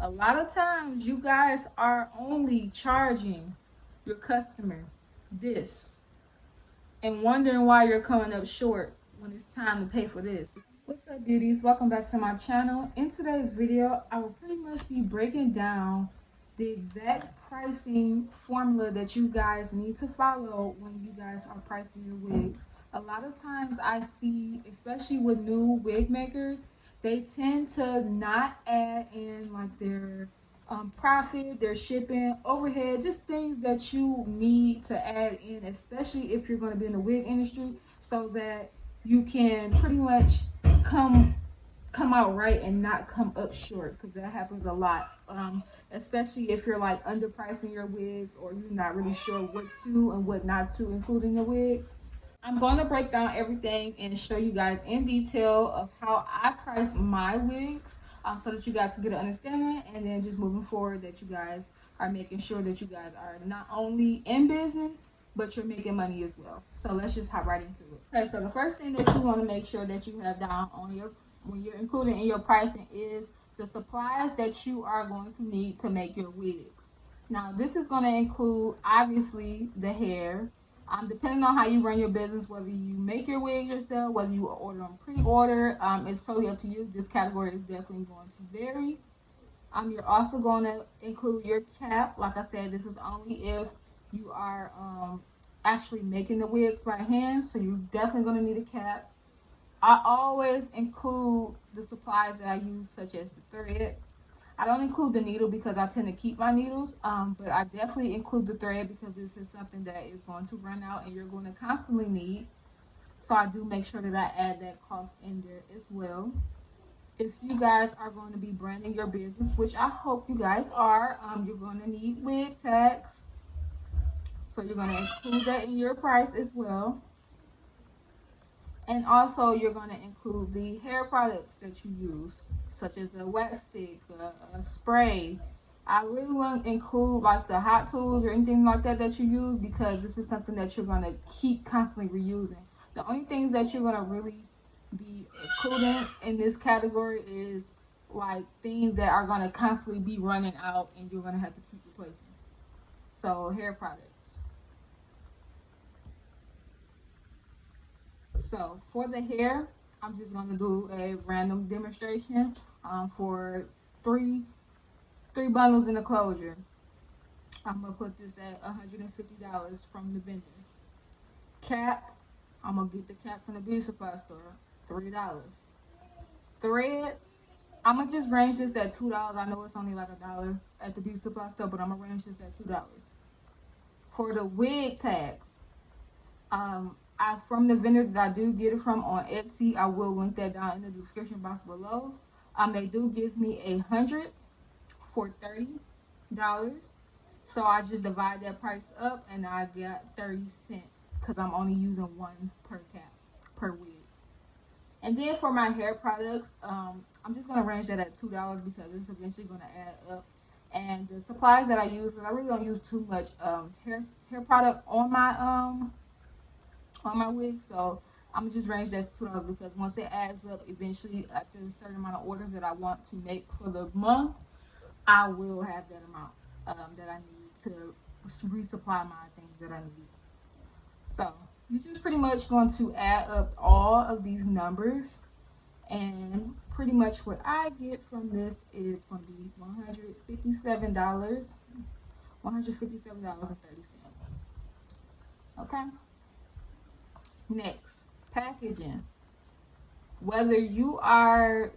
A lot of times you guys are only charging your customer this and wondering why you're coming up short when it's time to pay for this. What's up, beauties? Welcome back to my channel. In today's video, I will pretty much be breaking down the exact pricing formula that you guys need to follow when you guys are pricing your wigs. A lot of times I see, especially with new wig makers, they tend to not add in like their profit, their shipping, overhead, just things that you need to add in, especially if you're going to be in the wig industry, so that you can pretty much come out right and not come up short, because that happens a lot, especially if you're like underpricing your wigs or you're not really sure what to and what not to include in your wigs. I'm going to break down everything and show you guys in detail of how I price my wigs, so that you guys can get an understanding, and then just moving forward that you guys are making sure that you guys are not only in business but you're making money as well. So let's just hop right into it. Okay, so the first thing that you want to make sure that you have down on your, when you're including in your pricing, is the supplies that you are going to need to make your wigs. Now this is going to include obviously the hair. Depending on how you run your business, whether you make your wigs yourself, whether you order them pre-order, it's totally up to you. This category is definitely going to vary. You're also going to include your cap. Like I said, this is only if you are actually making the wigs by hand, so you're definitely going to need a cap. I always include the supplies that I use, such as the thread. I don't include the needle because I tend to keep my needles, but I definitely include the thread because this is something that is going to run out and you're going to constantly need. So I do make sure that I add that cost in there as well. If you guys are going to be branding your business, which I hope you guys are, you're going to need wig tags. So you're going to include that in your price as well. And also you're going to include the hair products that you use, such as a wax stick, a spray. I really want to include like the hot tools or anything like that that you use, because this is something that you're going to keep constantly reusing. The only things that you're going to really be including in this category is like things that are going to constantly be running out and you're going to have to keep replacing. So hair products. So for the hair, I'm just going to do a random demonstration for three bundles in a closure. I'm going to put this at $150 from the vendor. Cap, I'm going to get the cap from the beauty supply store, $3. Thread, I'm going to just range this at $2. I know it's only like $1 at the beauty supply store, but I'm going to range this at $2. For the wig tags, from the vendor that I do get it from on Etsy, I will link that down in the description box below. They do give me 100 for $30. So I just divide that price up and I got 30 cents because I'm only using one per cap, per wig. And then for my hair products, I'm just going to range that at $2 because it's eventually going to add up. And the supplies that I use, because I really don't use too much hair product on my wig, so I'm just range that to $2 because once it adds up, eventually after a certain amount of orders that I want to make for the month, I will have that amount that I need to resupply my things that I need. So you're just pretty much going to add up all of these numbers, and pretty much what I get from this is going to be $157.30. Okay. Next, packaging. Whether you are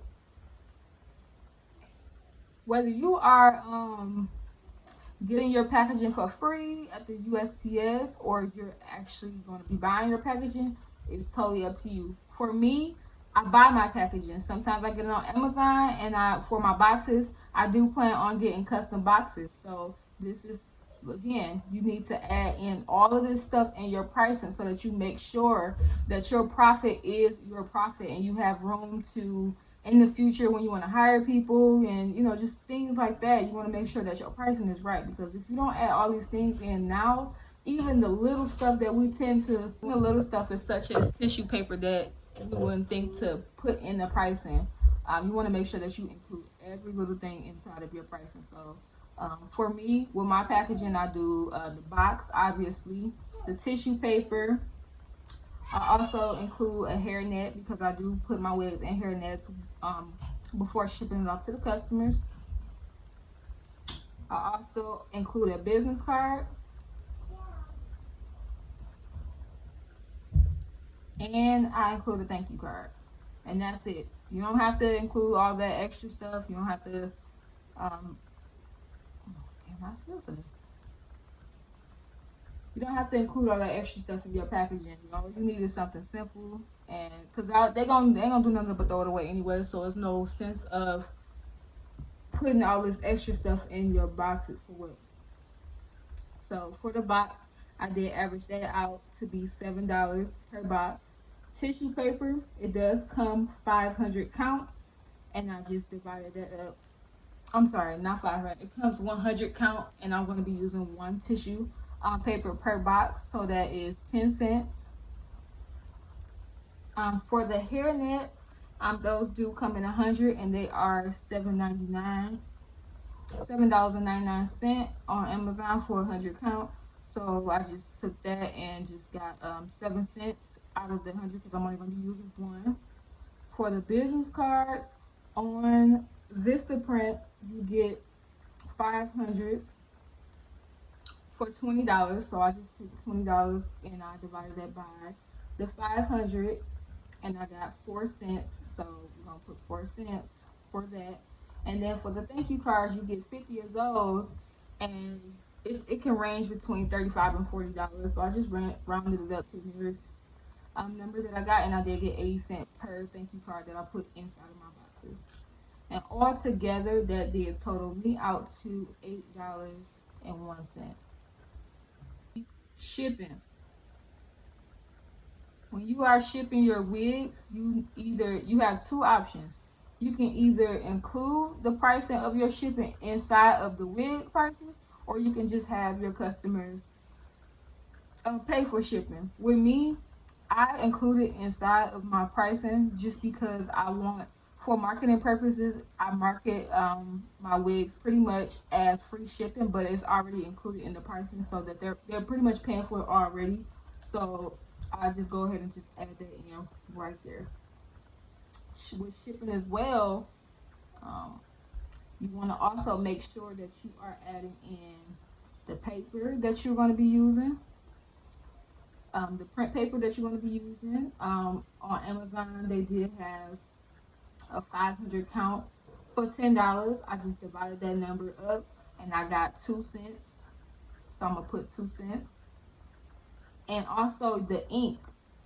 getting your packaging for free at the USPS or you're actually going to be buying your packaging, it's totally up to you. For me, I buy my packaging. Sometimes I get it on Amazon, and for my boxes, I do plan on getting custom boxes. So this is, again, you need to add in all of this stuff in your pricing so that you make sure that your profit is your profit and you have room to, in the future, when you want to hire people and just things like that, you want to make sure that your pricing is right. Because if you don't add all these things in now, even the little stuff that we tend to, the little stuff is such as tissue paper that we wouldn't think to put in the pricing, you want to make sure that you include every little thing inside of your pricing. So for me, with my packaging, I do the box, obviously, the tissue paper. I also include a hairnet because I do put my wigs in hairnets um, before shipping it off to the customers. I also include a business card, and I include a thank you card. And that's it. You don't have to include all that extra stuff. You don't have to, um, damn, I still say. You don't have to include all that extra stuff in your packaging. You know, you need is something simple, and because they ain't gonna do nothing but throw it away anyway. So it's no sense of putting all this extra stuff in your boxes for what. So for the box, I did average that out to be $7 per box. Tissue paper, it does come 500 count, and I just divided that up. I'm sorry, not 500. It comes 100 count, and I'm going to be using one tissue paper per box, so that is 10 cents. For the hairnet, those do come in 100, and they are $7.99. $7.99 on Amazon for 100 count. So I just took that and just got 7 cents out of the 100 because I'm only going to be using one. For the business cards, on Vistaprint, you get 500 for $20. So I just took $20 and I divided that by the 500, and I got 4 cents. So we're going to put 4 cents for that. And then for the thank you cards, you get 50 of those, and it can range between $35 and $40. So I just rounded it up to the nearest number that I got, and I did get 80 cents per thank you card that I put inside of my boxes. And all together, that did total me out to $8.01. Shipping. When you are shipping your wigs, you have two options. You can either include the pricing of your shipping inside of the wig prices, or you can just have your customers pay for shipping. With me, I include it inside of my pricing just because I want, for marketing purposes, I market my wigs pretty much as free shipping, but it's already included in the pricing, so that they're pretty much paying for it already. So I just go ahead and just add that in right there. With shipping as well, you want to also make sure that you are adding in the paper that you're going to be using, the print paper that you're going to be using. On Amazon, they did have a 500 count for $10. I just divided that number up, and I got 2 cents. So I'm going to put 2 cents. And also the ink.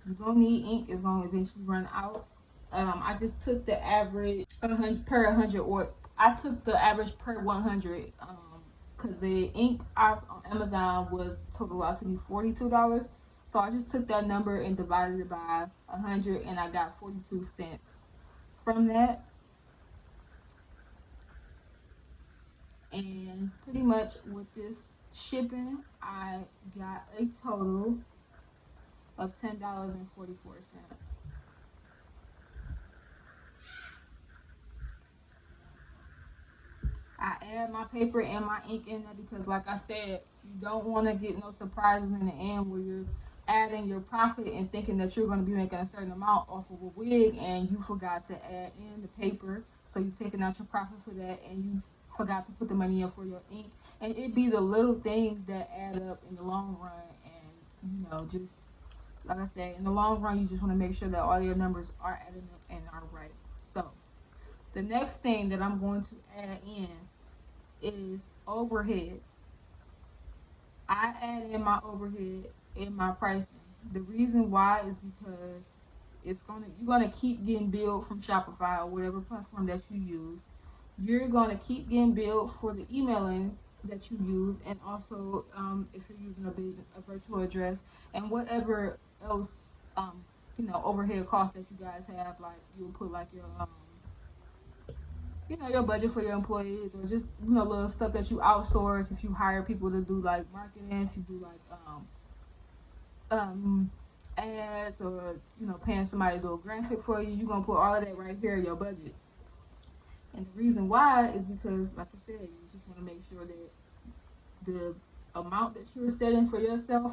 You're going to need ink. It's going to eventually run out. I just took the average per 100, or I took the average per 100, because the ink on Amazon was total out to be $42. So I just took that number and divided it by 100, and I got 42 cents from that. And pretty much with this shipping, I got a total of $10.44. I add my paper and my ink in there because, like I said, you don't want to get no surprises in the end where you're adding your profit and thinking that you're going to be making a certain amount off of a wig, and you forgot to add in the paper. So you're taking out your profit for that, and you forgot to put the money in for your ink. And it be the little things that add up in the long run. And just like I said, in the long run, you just want to make sure that all your numbers are adding up and are right. So the next thing that I'm going to add in is overhead. I add in my overhead in my pricing. The reason why is because you're gonna keep getting billed from Shopify or whatever platform that you use. You're gonna keep getting billed for the emailing that you use, and also if you're using a virtual address and whatever else overhead costs that you guys have, like you'll put like your your budget for your employees, or just little stuff that you outsource. If you hire people to do like marketing, if you do like ads, or paying somebody to do a graphic for you, you're gonna put all of that right here in your budget. And the reason why is because, like I said, you just want to make sure that the amount that you're setting for yourself,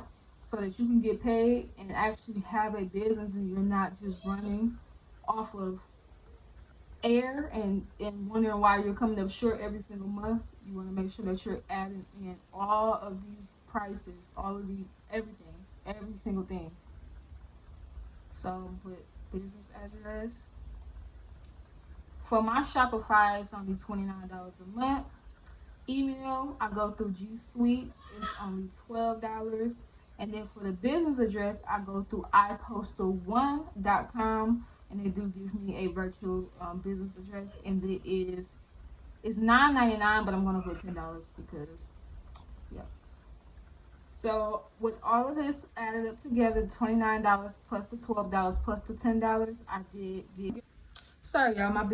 so that you can get paid and actually have a business, and you're not just running off of air and wondering why you're coming up short every single month. You want to make sure that you're adding in all of these prices, all of these, everything, every single thing. So put business address. For my Shopify, it's only $29 a month. Email, I go through G Suite, it's only $12. And then for the business address, I go through ipostal1.com, and they do give me a virtual business address, and it's $9.99, but I'm gonna put $10 because yeah. So with all of this added up together, $29 plus the $12 plus the $10, I did get. Sorry, y'all, my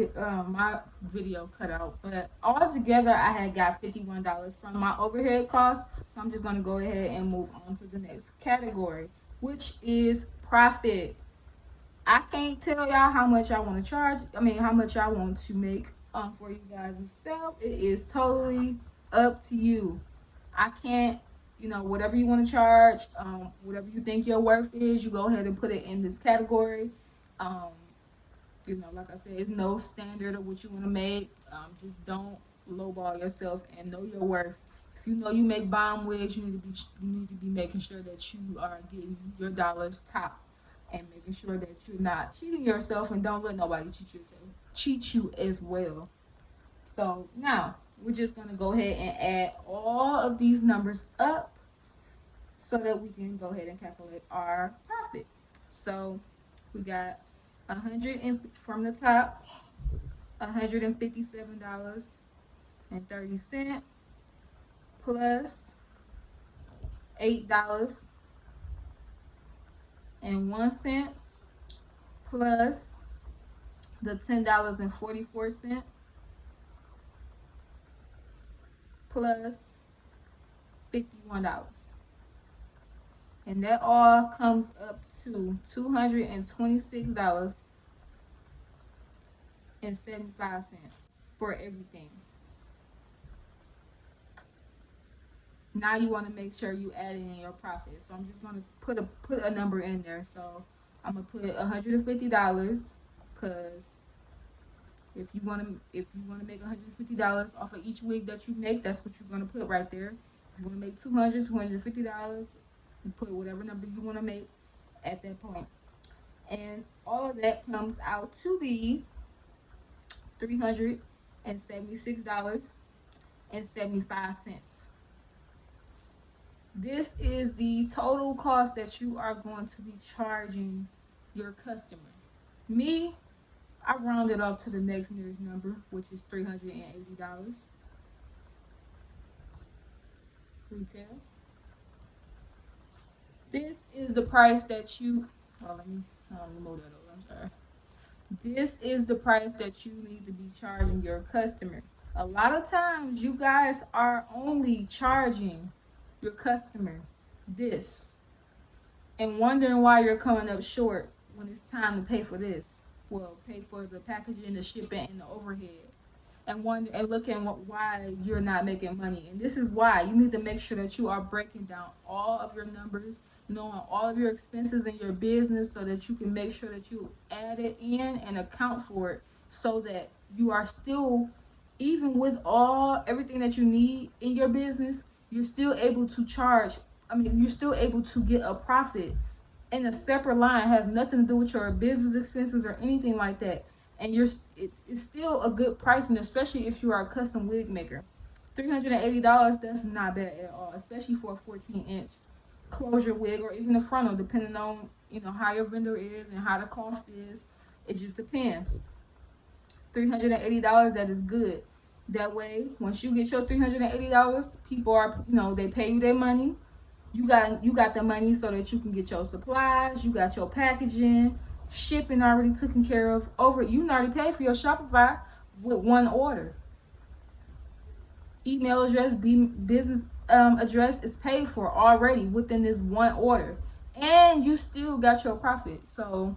video cut out, but all together I had got $51 from my overhead costs. So I'm just gonna go ahead and move on to the next category, which is profit. I can't tell y'all how much I want to charge. I mean, how much I want to make for you guys itself. It is totally up to you. I can't, whatever you want to charge, whatever you think your worth is, you go ahead and put it in this category. Like I said, it's no standard of what you want to make. Just don't lowball yourself and know your worth. If you know you make bomb wigs, you need to be making sure that you are getting your dollars top, and making sure that you're not cheating yourself, and don't let nobody cheat you as well. So now we're just gonna go ahead and add all of these numbers up so that we can go ahead and calculate our profit. So we got 100 from the top, $157.30 plus $8.01 plus the $10.44 plus $51. And that all comes up to $226.75 for everything. Now you want to make sure you add in your profit. So I'm just going to put a number in there. So I'm going to put $150, because if you want to make $150 off of each wig that you make, that's what you're going to put right there. If you want to make $250, you put whatever number you want to make at that point. And all of that comes out to be $376.75. This is the total cost that you are going to be charging your customer. Me, I rounded up to the next nearest number, which is $380 retail. This is the price that you, let me move that over, I'm sorry. This is the price that you need to be charging your customer. A lot of times you guys are only charging your customer this and wondering why you're coming up short when it's time to pay for this. Well, pay for the packaging, the shipping, and the overhead, and looking why you're not making money. And this is why you need to make sure that you are breaking down all of your numbers, knowing all of your expenses in your business, so that you can make sure that you add it in and account for it, so that you are still, even with everything that you need in your business, you're still able to charge. You're still able to get a profit in a separate line. It has nothing to do with your business expenses or anything like that. And it's still a good price, and especially if you are a custom wig maker. $380, that's not bad at all, especially for a 14-inch closure wig, or even a frontal, depending on how your vendor is and how the cost is. It just depends. $380, that is good. That way, once you get your $380, people are, they pay you their money. You got the money so that you can get your supplies. You got your packaging, shipping already taken care of. You already paid for your Shopify with one order. Email address, business address is paid for already within this one order, and you still got your profit. So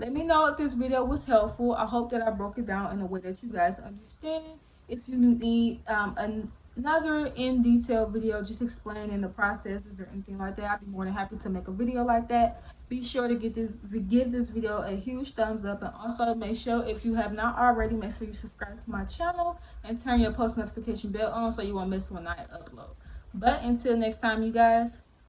Let me know if this video was helpful. I hope that I broke it down in a way that you guys understand. If you need another in detail video just explaining the processes or anything like that, I'd be more than happy to make a video like that. Be sure to give this video a huge thumbs up, and also make sure, if you have not already, make sure you subscribe to my channel and turn your post notification bell on so you won't miss when I upload. But until next time, you guys,